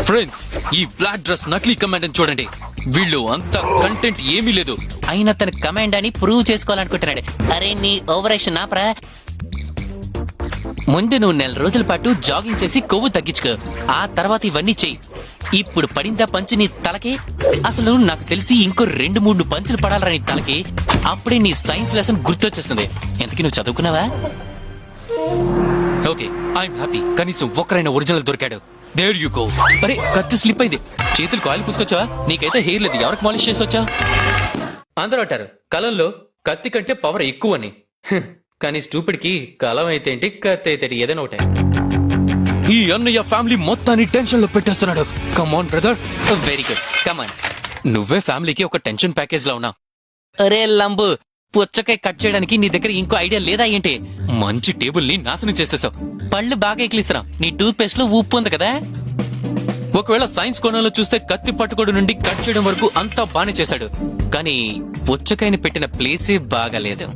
Friends, ఈ black dress నకిలీ command అని చూడండి. వీళ్ళు అంత కంటెంట్ ఏమీ లేదు, అయినా తన కమాండ్ అని ప్రూవ్ చేసుకోవాలనుకుంటున్నాడు. అరే నీ ఓవరాక్షన్ ఆపరా. ముందు నువ్వు 4 రోజుల పాటు జాగింగ్ చేసి కొవ్వు తగ్గించుకో, ఆ తర్వాత ఇవన్నీ చెయ్యి. ఇప్పుడు పడిందా పంచు నీ తలకి? అసలు నాకు తెలిసి ఇంకో 2-3 పంచులు పడాలరా నీ తలకి. అప్పుడే నీ సైన్స్ లెసన్ గుర్తొచ్చేస్తుంది. ఎంతకీ నువ్వు చదువుకున్నావా? Okay, I'm happy. కనీసం ఒక్కరైనా ఒరిజినల్ దొరికాడు. There you go. అరే, కత్తి స్లిప్ అయింది. చేతులు కాయలు పూసుకొచ్చా? నీకైతే హెయిర్ లేదు, ఎవరికి మాలిష్ చేసి వచ్చా? అందరూ అంటారు కలంలో కత్తి కంటే పవర్ ఎక్కువ అని. కానీ స్టూపిడ్ కి కలం అయితే ఏంటి, కత్తి అయితే ఏదైనా ఒకటే. ఈ అన్నయ్య ఫ్యామిలీ మొత్తాన్ని టెన్షన్ లో పెట్టేస్తున్నాడు. Come on brother. Very good, come on. నువ్వే ఫ్యామిలీకి ఒక టెన్షన్ ప్యాకేజ్ లో ఉన్నావు. అరే లంబు, పుచ్చకాయ కట్ చేయడానికి నీ దగ్గర ఇంకో ఐడియా లేదా ఏంటి? మంచి టేబుల్ ని నాశనం చేసేసావు. పళ్ళు బాగా ఎక్కిలిస్తున్నాం. నీ టూత్ పేస్ట్ లో ఉప్పు ఉంది కదా. ఒకవేళ సైన్స్ కోణంలో చూస్తే కత్తి పట్టుకోడు నుండి కట్ చేయడం వరకు అంతా బానే చేశాడు, కానీ పుచ్చకాయని పెట్టిన ప్లేసే బాగాలేదు.